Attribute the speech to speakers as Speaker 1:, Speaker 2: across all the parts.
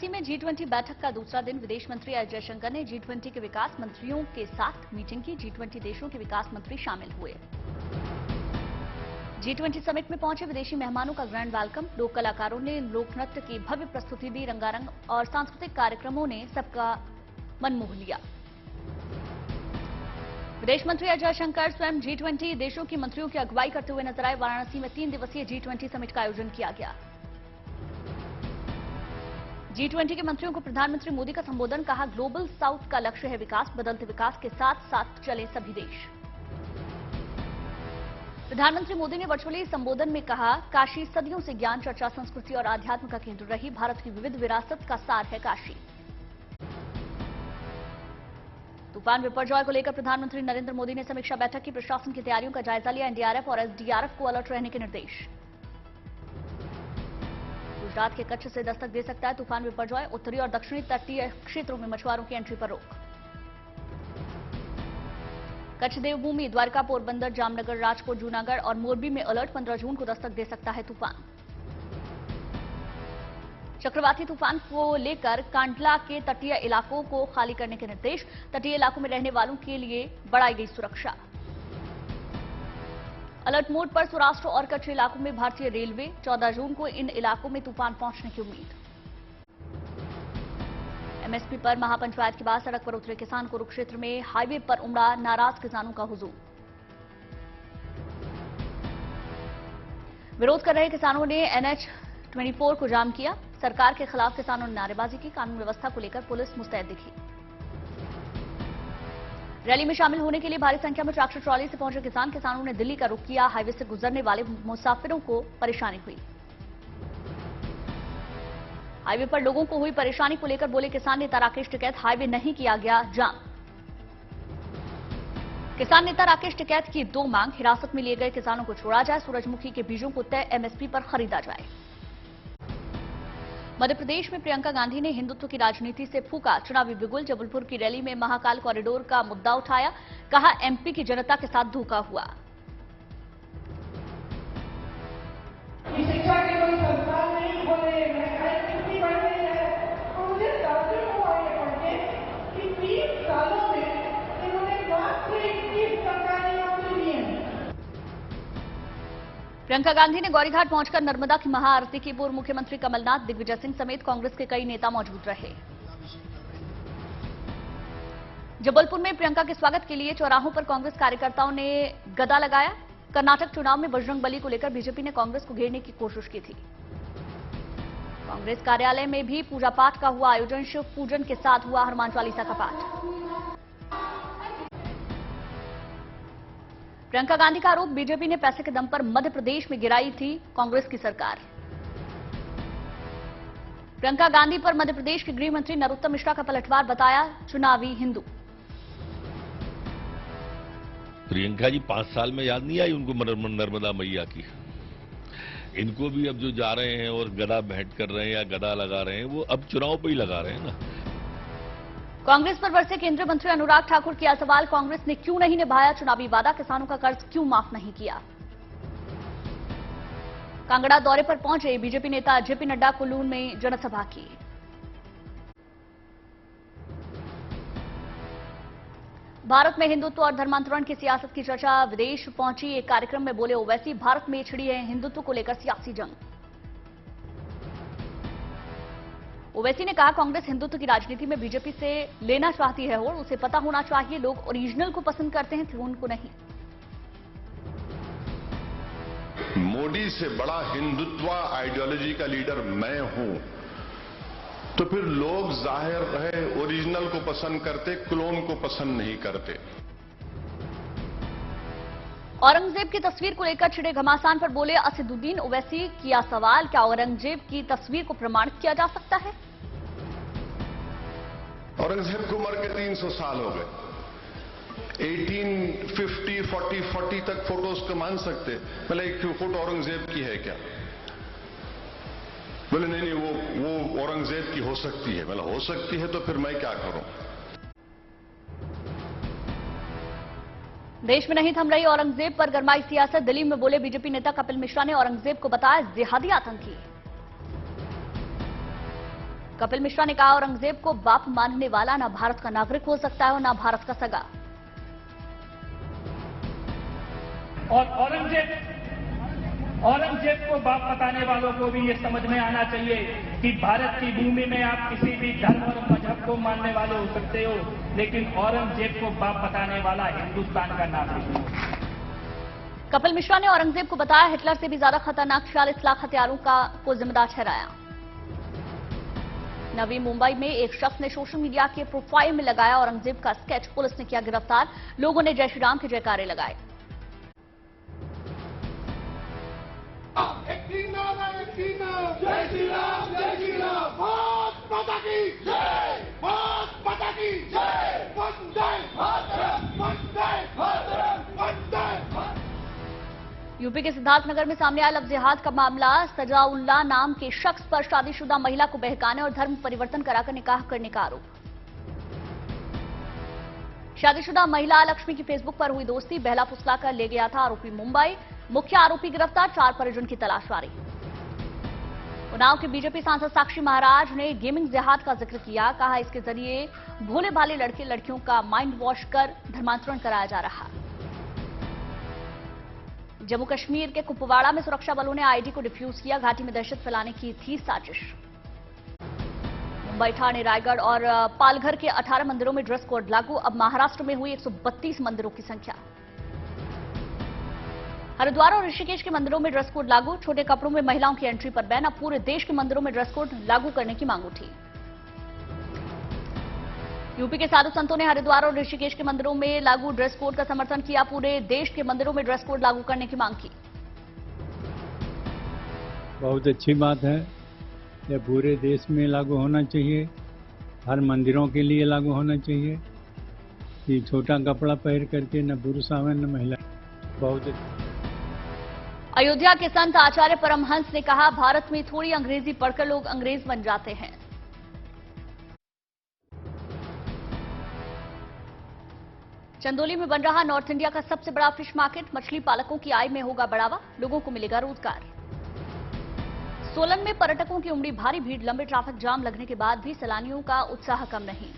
Speaker 1: वाराणसी में G20 बैठक का दूसरा दिन विदेश मंत्री एस जयशंकर ने G20 के विकास मंत्रियों के साथ मीटिंग की। G20 देशों के विकास मंत्री शामिल हुए। G20 समिट में पहुंचे विदेशी मेहमानों का ग्रैंड वेलकम। लोक कलाकारों ने लोक नृत्य की भव्य प्रस्तुति दी। रंगारंग और सांस्कृतिक कार्यक्रमों ने सबका मन मोह लिया। विदेश मंत्री एस जयशंकर स्वयं G20 देशों की मंत्रियों की अगुवाई करते हुए नजर आए। वाराणसी में 3 दिवसीय G20 समिट का आयोजन किया गया। G20 के मंत्रियों को प्रधानमंत्री मोदी का संबोधन। कहा, ग्लोबल साउथ का लक्ष्य है विकास, बदलते विकास के साथ साथ चले सभी देश। प्रधानमंत्री मोदी ने वर्चुअली संबोधन में कहा, काशी सदियों से ज्ञान, चर्चा, संस्कृति और आध्यात्म का केंद्र रही। भारत की विविध विरासत का सार है काशी। तूफान बिपरजॉय को लेकर प्रधानमंत्री नरेंद्र मोदी ने समीक्षा बैठक की। प्रशासन की तैयारियों का जायजा लिया। एनडीआरएफ और एसडीआरएफ को अलर्ट रहने के निर्देश। गुजरात के कच्छ से दस्तक दे सकता है तूफान बिपरजॉय। उत्तरी और दक्षिणी तटीय क्षेत्रों में मछुआरों की एंट्री पर रोक। कच्छ, देवभूमि, द्वारका, पोरबंदर, जामनगर, राजकोट, जूनागढ़ और मोरबी में अलर्ट। 15 जून को दस्तक दे सकता है तूफान। चक्रवाती तूफान को लेकर कांडला के तटीय इलाकों को खाली करने के निर्देश। तटीय इलाकों में रहने वालों के लिए बढ़ाई गई सुरक्षा। अलर्ट मोड पर सौराष्ट्र और कच्छ इलाकों में भारतीय रेलवे। 14 जून को इन इलाकों में तूफान पहुंचने की उम्मीद। एमएसपी पर महापंचायत के बाद सड़क पर उतरे किसान। कुरुक्षेत्र में हाईवे पर उमड़ा नाराज किसानों का हुजूम। विरोध कर रहे किसानों ने NH-24 को जाम किया। सरकार के खिलाफ किसानों ने नारेबाजी की। कानून व्यवस्था को लेकर पुलिस मुस्तैद दिखी। रैली में शामिल होने के लिए भारी संख्या में ट्रैक्टर ट्रॉली से पहुंचे किसान। किसानों ने दिल्ली का रुख किया। हाईवे से गुजरने वाले मुसाफिरों को परेशानी हुई। हाईवे पर लोगों को हुई परेशानी को लेकर बोले किसान नेता राकेश टिकैत, हाईवे नहीं किया गया जाम। किसान नेता राकेश टिकैत की 2 मांग। हिरासत में लिए गए किसानों को छोड़ा जाए। सूरजमुखी के बीजों को तय एमएसपी पर खरीदा जाए। मध्य प्रदेश में प्रियंका गांधी ने हिंदुत्व की राजनीति से फूंका चुनावी बिगुल। जबलपुर की रैली में महाकाल कॉरिडोर का मुद्दा उठाया। कहा, एमपी की जनता के साथ धोखा हुआ।
Speaker 2: शिक्षा के कोई संस्थान नहीं खोले, महंगाई कितनी बढ़ गई है, तो मुझे ताज्जुब हुआ ये पढ़ के कि 30 सालों में इन्होंने मात्र 21 सरकारी नौकरी दी है।
Speaker 1: प्रियंका गांधी ने गौरीघाट पहुंचकर नर्मदा की महाआरती की। पूर्व मुख्यमंत्री कमलनाथ, दिग्विजय सिंह समेत कांग्रेस के कई नेता मौजूद रहे। जबलपुर में प्रियंका के स्वागत के लिए चौराहों पर कांग्रेस कार्यकर्ताओं ने गदा लगाया। कर्नाटक चुनाव में बजरंगबली को लेकर बीजेपी ने कांग्रेस को घेरने की कोशिश की थी। कांग्रेस कार्यालय में भी पूजा पाठ का हुआ आयोजन। शिव पूजन के साथ हुआ हनुमान चालीसा का पाठ। प्रियंका गांधी का आरोप, बीजेपी ने पैसे के दम पर मध्य प्रदेश में गिराई थी कांग्रेस की सरकार। प्रियंका गांधी पर मध्य प्रदेश के गृह मंत्री नरोत्तम मिश्रा का पलटवार, बताया चुनावी हिंदू।
Speaker 3: प्रियंका जी 5 साल में याद नहीं आई उनको नर्मदा मैया की। इनको भी अब जो जा रहे हैं और गदा भेंट कर रहे हैं या गदा लगा रहे हैं, वो अब चुनाव पे ही लगा रहे हैं ना।
Speaker 1: कांग्रेस पर बरसे केंद्रीय मंत्री अनुराग ठाकुर किया सवाल, कांग्रेस ने क्यों नहीं निभाया चुनावी वादा, किसानों का कर्ज क्यों माफ नहीं किया। कांगड़ा दौरे पर पहुंचे बीजेपी नेता जेपी नड्डा, कुल्लू में जनसभा की। भारत में हिंदुत्व और धर्मांतरण की सियासत की चर्चा विदेश पहुंची। एक कार्यक्रम में बोले ओवैसी, भारत में छिड़ी है हिंदुत्व को लेकर सियासी जंग। ओवैसी ने कहा, कांग्रेस हिंदुत्व की राजनीति में बीजेपी से लेना चाहती है और उसे पता होना चाहिए लोग ओरिजिनल को पसंद करते हैं, क्लोन को नहीं।
Speaker 4: मोदी से बड़ा हिंदुत्व आइडियोलॉजी का लीडर मैं हूं, तो फिर लोग जाहिर है ओरिजिनल को पसंद करते, क्लोन को पसंद नहीं करते।
Speaker 1: औरंगजेब की तस्वीर को लेकर छिड़े घमासान पर बोले असदुद्दीन ओवैसी, किया सवाल, क्या औरंगजेब की तस्वीर को प्रमाणित किया जा सकता है।
Speaker 4: औरंगजेब को मर के 300 साल हो गए। 1850, 40 तक फोटोज को मान सकते, पहले एक फोटो औरंगजेब की है क्या? बोले नहीं वो औरंगजेब की हो सकती है। मतलब हो सकती है तो फिर मैं क्या करूं।
Speaker 1: देश में नहीं थम रही औरंगजेब पर गरमाई सियासत। दिल्ली में बोले बीजेपी नेता कपिल मिश्रा ने औरंगजेब को बताया जिहादी आतंकी। कपिल मिश्रा ने कहा, औरंगजेब को बाप मानने वाला ना भारत का नागरिक हो सकता है और ना भारत का सगा।
Speaker 5: और औरंगजेब को बाप बताने वालों को भी ये समझ में आना चाहिए कि भारत की भूमि में आप किसी भी धर्म और मजहब को मानने वाले हो सकते हो, लेकिन औरंगजेब को बाप बताने वाला हिंदुस्तान का नागरिक हो।
Speaker 1: कपिल मिश्रा ने औरंगजेब को बताया हिटलर से भी ज्यादा खतरनाक 46 लाख हथियारों को जिम्मेदार ठहराया। नवी मुंबई में एक शख्स ने सोशल मीडिया के प्रोफाइल में लगाया औरंगजेब का स्केच, पुलिस ने किया गिरफ्तार। लोगों ने जय श्री राम के जयकारे लगाए।
Speaker 6: जय श्री राम, भारत माता की जय, भारत माता की जय, वंदे मातरम, वंदे मातरम, वंदे मातरम।
Speaker 1: यूपी के सिद्धार्थनगर में सामने आया लव जिहाद का मामला। सजाउल्लाह नाम के शख्स पर शादीशुदा महिला को बहकाने और धर्म परिवर्तन कराकर निकाह करने का आरोप। शादीशुदा महिला लक्ष्मी की फेसबुक पर हुई दोस्ती, बहला फुसलाकर ले गया था आरोपी मुंबई। मुख्य आरोपी गिरफ्तार, 4 परिजन की तलाश जारी। उन्नाव के बीजेपी सांसद साक्षी महाराज ने गेमिंग जिहाद का जिक्र किया, कहा इसके जरिए भोले भाले लड़के लड़कियों का माइंड वॉश कर धर्मांतरण कराया जा रहा। जम्मू कश्मीर के कुपवाड़ा में सुरक्षा बलों ने आईडी को डिफ्यूज किया, घाटी में दहशत फैलाने की थी साजिश। मुंबई, ठाणे, रायगढ़ और पालघर के 18 मंदिरों में ड्रेस कोड लागू, अब महाराष्ट्र में हुई 132 मंदिरों की संख्या। हरिद्वार और ऋषिकेश के मंदिरों में ड्रेस कोड लागू, छोटे कपड़ों में महिलाओं की एंट्री पर बैन, अब पूरे देश के मंदिरों में ड्रेस कोड लागू करने की मांग उठी। यूपी के साधु संतों ने हरिद्वार और ऋषिकेश के मंदिरों में लागू ड्रेस कोड का समर्थन किया, पूरे देश के मंदिरों में ड्रेस कोड लागू करने की मांग की।
Speaker 7: बहुत अच्छी बात है, यह पूरे देश में लागू होना चाहिए, हर मंदिरों के लिए लागू होना चाहिए कि छोटा कपड़ा पहन करके न पुरुष आवे न महिला। बहुत
Speaker 1: अयोध्या के संत आचार्य परमहंस ने कहा, भारत में थोड़ी अंग्रेजी पढ़कर लोग अंग्रेज बन जाते हैं। चंदौली में बन रहा नॉर्थ इंडिया का सबसे बड़ा फिश मार्केट, मछली पालकों की आय में होगा बढ़ावा, लोगों को मिलेगा रोजगार। सोलन में पर्यटकों की उमड़ी भारी भीड़, लंबे ट्रैफिक जाम लगने के बाद भी सैलानियों का उत्साह कम नहीं।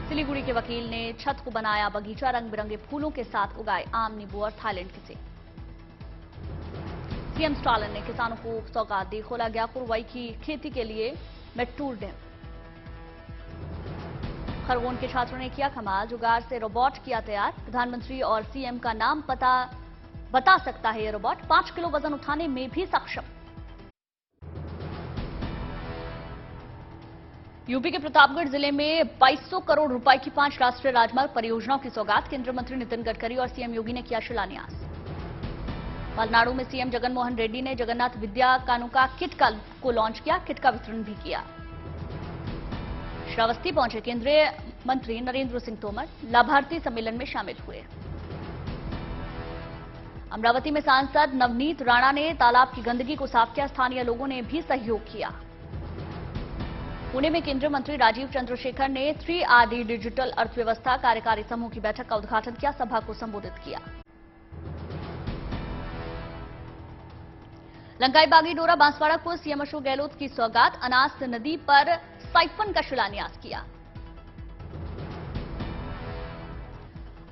Speaker 1: सिलीगुड़ी के वकील ने छत को बनाया बगीचा, रंग बिरंगे फूलों के साथ उगाए आम, नींबू और थाईलैंड के सेब। सीएम स्टालिन ने किसानों को सौगात दी, खोला गया कुरवाई की खेती के लिए मेट्टूर डैम। खरगोन के छात्रों ने किया कमाल, जुगाड़ से रोबोट किया तैयार, प्रधानमंत्री और सीएम का नाम पता बता सकता है ये रोबोट, 5 किलो वजन उठाने में भी सक्षम। यूपी के प्रतापगढ़ जिले में 2200 करोड़ रुपए की 5 राष्ट्रीय राजमार्ग परियोजनाओं की सौगात, केंद्रीय मंत्री नितिन गडकरी और सीएम योगी ने किया शिलान्यास। मलनाडु में सीएम जगन मोहन रेड्डी ने जगन्नाथ विद्या कानुका किट को लॉन्च किया, किट का वितरण भी किया। श्रावस्ती पहुंचे केंद्रीय मंत्री नरेंद्र सिंह तोमर, लाभार्थी सम्मेलन में शामिल हुए। अमरावती में सांसद नवनीत राणा ने तालाब की गंदगी को साफ किया, स्थानीय लोगों ने भी सहयोग किया। पुणे में केंद्रीय मंत्री राजीव चंद्रशेखर ने 3RD डिजिटल अर्थव्यवस्था कार्यकारी समूह की बैठक का उद्घाटन किया, सभा को संबोधित किया। लंकाई बागी डोरा बांसवाड़ा को सीएम अशोक गहलोत की सौगात, अनास नदी पर साइफन का शिलान्यास किया।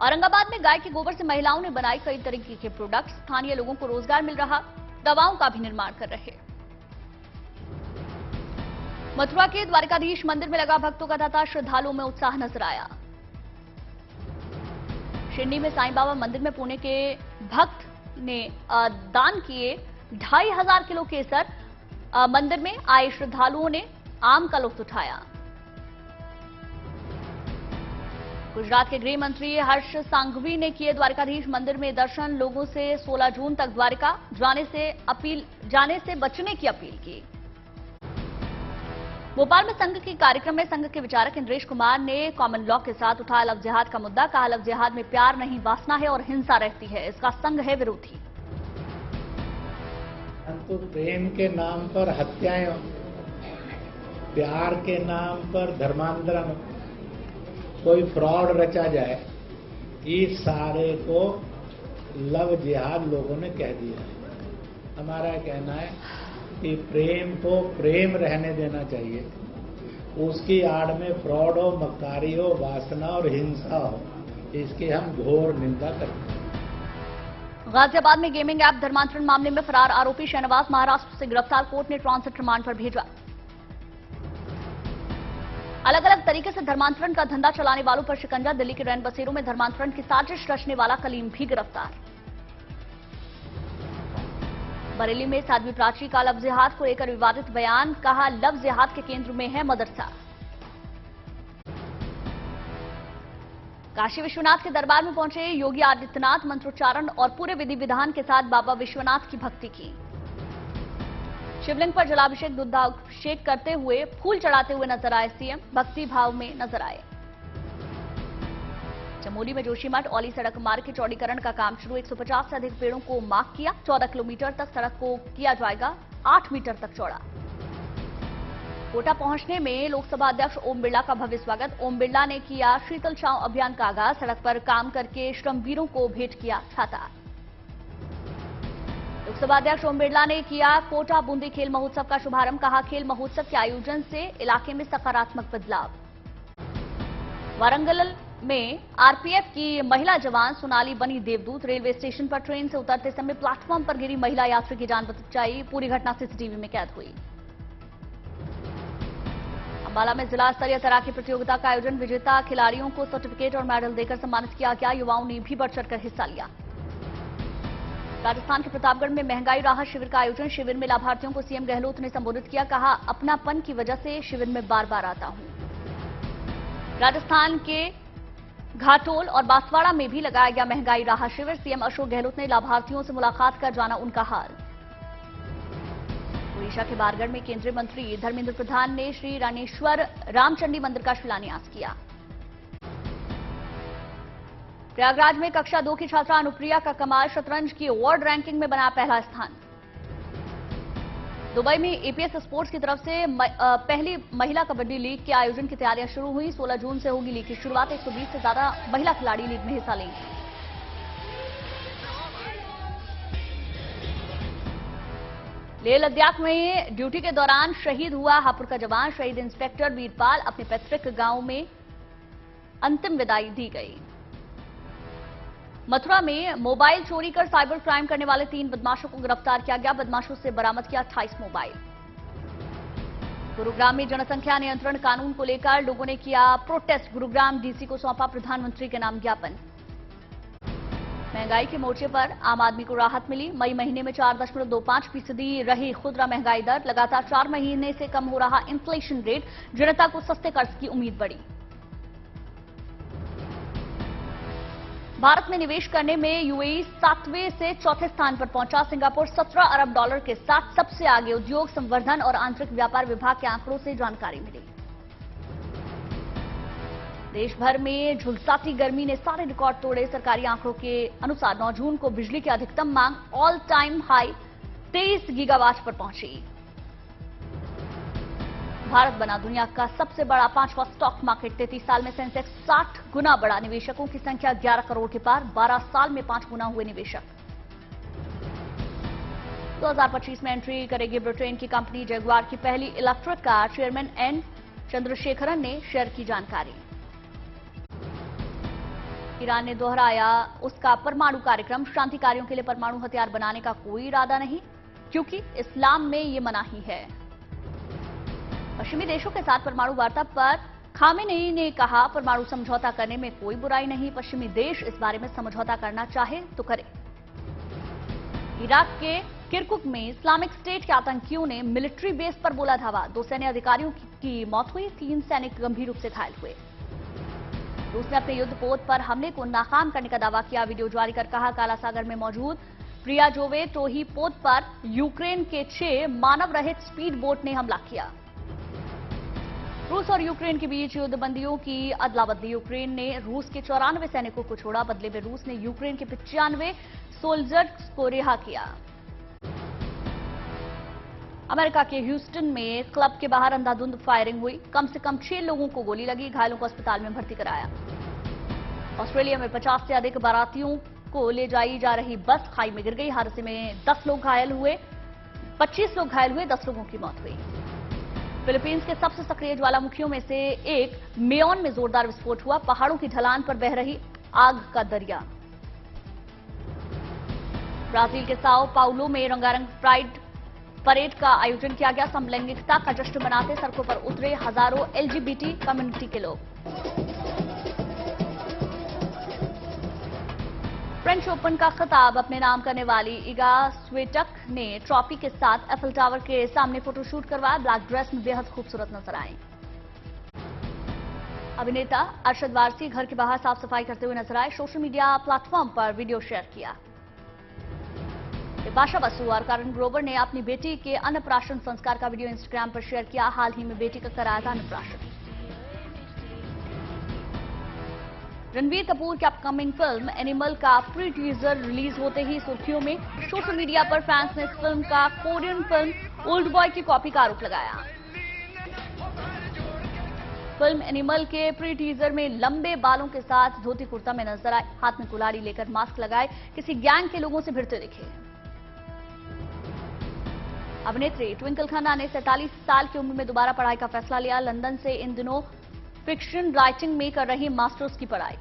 Speaker 1: औरंगाबाद में गाय के गोबर से महिलाओं ने बनाई कई तरीके के प्रोडक्ट्स, स्थानीय लोगों को रोजगार मिल रहा, दवाओं का भी निर्माण कर रहे। मथुरा के द्वारिकाधीश मंदिर में लगा भक्तों का तांता, श्रद्धालुओं में उत्साह नजर आया। शिरडी में साईं बाबा मंदिर में पुणे के भक्त ने दान किए 2500 किलो केसर, मंदिर में आए श्रद्धालुओं ने आम का लुत्फ उठाया। गुजरात के गृह मंत्री हर्ष सांघवी ने किए द्वारिकाधीश मंदिर में दर्शन, लोगों से 16 जून तक द्वारिका जाने से बचने की अपील की। भोपाल में संघ के कार्यक्रम में संघ के विचारक इंद्रेश कुमार ने कॉमन लॉ के साथ उठाया लव जिहाद का मुद्दा, कहा लव जिहाद में प्यार नहीं वासना है और हिंसा रहती है, इसका संघ है विरोधी।
Speaker 8: परंतु प्रेम के नाम पर हत्याएं, प्यार के नाम पर धर्मांतरण, कोई फ्रॉड रचा जाए, इस सारे को लव जिहाद लोगों ने कह दिया है। हमारा कहना है कि प्रेम को प्रेम रहने देना चाहिए, उसकी आड़ में फ्रॉड हो, मक्कारी हो, वासना और हिंसा हो, इसकी हम घोर निंदा करते हैं।
Speaker 1: गाजियाबाद में गेमिंग ऐप धर्मांतरण मामले में फरार आरोपी शहनवाज महाराष्ट्र से गिरफ्तार, कोर्ट ने ट्रांजिट रिमांड पर भेजा। अलग अलग तरीके से धर्मांतरण का धंधा चलाने वालों पर शिकंजा, दिल्ली के रैन बसेरों में धर्मांतरण की साजिश रचने वाला कलीम भी गिरफ्तार। बरेली में साध्वी प्राची का लफ्ज जिहाद को लेकर विवादित बयान, कहा लफ्ज जिहाद के केंद्र में है मदरसा। काशी विश्वनाथ के दरबार में पहुंचे योगी आदित्यनाथ, मंत्रोच्चारण और पूरे विधि विधान के साथ बाबा विश्वनाथ की भक्ति की। शिवलिंग पर जलाभिषेक, दुग्धाभिषेक करते हुए फूल चढ़ाते हुए नजर आए सीएम, भक्ति भाव में नजर आए। चमोली में जोशीमठ औली सड़क मार्ग के चौड़ीकरण का काम शुरू, 150 से अधिक पेड़ों को मार्क किया, 14 किलोमीटर तक सड़क को किया जाएगा 8 मीटर तक चौड़ा। कोटा पहुंचने में लोकसभा अध्यक्ष ओम बिरला का भव्य स्वागत, ओम बिरला ने किया शीतल छांव अभियान का आगाज, सड़क पर काम करके श्रमवीरों को भेंट किया छाता। लोकसभा अध्यक्ष ओम बिरला ने किया कोटा बूंदी खेल महोत्सव का शुभारंभ, कहा खेल महोत्सव के आयोजन से इलाके में सकारात्मक बदलाव। वारंगल में आरपीएफ की महिला जवान सोनाली बनी देवदूत, रेलवे स्टेशन पर ट्रेन से उतरते समय प्लेटफॉर्म पर गिरी महिला यात्री की जान बचाई, पूरी घटना सीसीटीवी में कैद हुई। अंबाला में जिला स्तरीय तैराकी प्रतियोगिता का आयोजन, विजेता खिलाड़ियों को सर्टिफिकेट और मेडल देकर सम्मानित किया गया, युवाओं ने भी बढ़ चढ़कर हिस्सा लिया। राजस्थान के प्रतापगढ़ में महंगाई राहत शिविर का आयोजन, शिविर में लाभार्थियों को सीएम गहलोत ने संबोधित किया, कहा अपनापन की वजह से शिविर में बार बार आता हूं। राजस्थान के घाटोल और बांसवाड़ा में भी लगाया गया महंगाई राहत शिविर, सीएम अशोक गहलोत ने लाभार्थियों से मुलाकात कर जाना उनका हाल। ओडिशा के बारगढ़ में केंद्रीय मंत्री धर्मेंद्र प्रधान ने श्री रानेश्वर रामचंडी मंदिर का शिलान्यास किया। प्रयागराज में कक्षा 2 की छात्रा अनुप्रिया का कमाल, शतरंज की वर्ल्ड रैंकिंग में बना पहला स्थान। दुबई में एपीएस स्पोर्ट्स की तरफ से पहली महिला कबड्डी लीग के आयोजन की तैयारियां शुरू हुई, 16 जून से होगी लीग की शुरुआत, 120 से ज्यादा महिला खिलाड़ी लीग में हिस्सा लेंगे। लेह लद्दाख में ड्यूटी के दौरान शहीद हुआ हापुड़ का जवान, शहीद इंस्पेक्टर वीरपाल अपने पैतृक गांव में अंतिम विदाई दी गई। मथुरा में मोबाइल चोरी कर साइबर क्राइम करने वाले 3 बदमाशों को गिरफ्तार किया गया, बदमाशों से बरामद किया 28 मोबाइल। गुरुग्राम में जनसंख्या नियंत्रण कानून को लेकर लोगों ने किया प्रोटेस्ट, गुरुग्राम डीसी को सौंपा प्रधानमंत्री के नाम ज्ञापन। महंगाई के मोर्चे पर आम आदमी को राहत मिली, मई महीने में 4.25% रही खुदरा महंगाई दर, लगातार 4 महीने से कम हो रहा इन्फ्लेशन रेट, जनता को सस्ते कर्ज की उम्मीद बढ़ी। भारत में निवेश करने में यूएई 7वें से चौथे स्थान पर पहुंचा, सिंगापुर 17 अरब डॉलर के साथ सबसे आगे, उद्योग संवर्धन और आंतरिक व्यापार विभाग के आंकड़ों से जानकारी मिली। देश भर में झुलसाती गर्मी ने सारे रिकॉर्ड तोड़े, सरकारी आंकड़ों के अनुसार 9 जून को बिजली की अधिकतम मांग ऑल टाइम हाई 23 गीगावाट पर पहुंची। भारत बना दुनिया का सबसे बड़ा 5वां स्टॉक मार्केट, 33 साल में सेंसेक्स 60 गुना बढ़ा, निवेशकों की संख्या 11 करोड़ के पार, 12 साल में 5 गुना हुए निवेशक। 2025 में एंट्री करेगी ब्रिटेन की कंपनी जगुआर की पहली electric car, chairman N Chandrasekaran ने शेयर की जानकारी। ईरान ने दोहराया उसका परमाणु कार्यक्रम, शांतिकारियों के लिए परमाणु हथियार बनाने का कोई इरादा नहीं, क्योंकि इस्लाम में ये मनाही है। पश्चिमी देशों के साथ परमाणु वार्ता पर खामेनेई ने कहा परमाणु समझौता करने में कोई बुराई नहीं, पश्चिमी देश इस बारे में समझौता करना चाहे तो करे। इराक के किरकुक में इस्लामिक स्टेट के आतंकियों ने मिलिट्री बेस पर बोला धावा, 2 सैन्य अधिकारियों की मौत हुई, 3 सैनिक गंभीर रूप से घायल हुए। रूस ने अपने युद्धपोत पर हमले को नाकाम करने का दावा किया, वीडियो जारी कर कहा काला सागर में मौजूद प्रियाजोवे टोही पोत पर यूक्रेन के 6 मानव रहित स्पीड बोट ने हमला किया। रूस और यूक्रेन के बीच युद्धबंदियों की अदला बदली, यूक्रेन ने रूस के 94 सैनिकों को छोड़ा, बदले में रूस ने यूक्रेन के 95 सोल्जर्स को रिहा किया। अमेरिका के ह्यूस्टन में क्लब के बाहर अंधाधुंध फायरिंग हुई, कम से कम 6 लोगों को गोली लगी, घायलों को अस्पताल में भर्ती कराया। ऑस्ट्रेलिया में 50 से अधिक बारातियों को ले जाई जा रही बस खाई में गिर गई, हादसे में 10 लोग घायल हुए, 25 लोग घायल हुए, 10 लोगों की मौत हुई। फिलीपींस के सबसे सक्रिय ज्वालामुखियों में से एक मेयोन में जोरदार विस्फोट हुआ, पहाड़ों की ढलान पर बह रही आग का दरिया। ब्राजील के साओ पाउलो में रंगारंग प्राइड परेड का आयोजन किया गया। समलैंगिकता का जश्न मनाते सड़कों पर उतरे हजारों एलजीबीटी कम्युनिटी के लोग। फ्रेंच ओपन का खिताब अपने नाम करने वाली इगा स्विएटेक ने ट्रॉफी के साथ एफिल टावर के सामने फोटोशूट करवाया। ब्लैक ड्रेस में बेहद खूबसूरत नजर आए। अभिनेता अरशद वारसी घर के बाहर साफ सफाई करते हुए नजर आए। सोशल मीडिया प्लेटफॉर्म पर वीडियो शेयर किया। बिपाशा बसु और करण ग्रोवर ने अपनी बेटी के अन्नप्राशन संस्कार का वीडियो इंस्टाग्राम पर शेयर किया। हाल ही में बेटी का कराया था अन्नप्राशन। रणबीर कपूर की अपकमिंग फिल्म एनिमल का प्री टीजर रिलीज होते ही सुर्खियों में। सोशल मीडिया पर फैंस ने इस फिल्म का कोरियन फिल्म ओल्ड बॉय की कॉपी का आरोप लगाया। फिल्म एनिमल के प्री टीजर में लंबे बालों के साथ धोती कुर्ता में नजर आए, हाथ में कुल्हाड़ी लेकर मास्क लगाए किसी गैंग के लोगों से भिड़ते दिखे। अभिनेत्री ट्विंकल खन्ना ने 47 साल की उम्र में दोबारा पढ़ाई का फैसला लिया। लंदन से इन दिनों फिक्शन राइटिंग में कर रही मास्टर्स की पढ़ाई।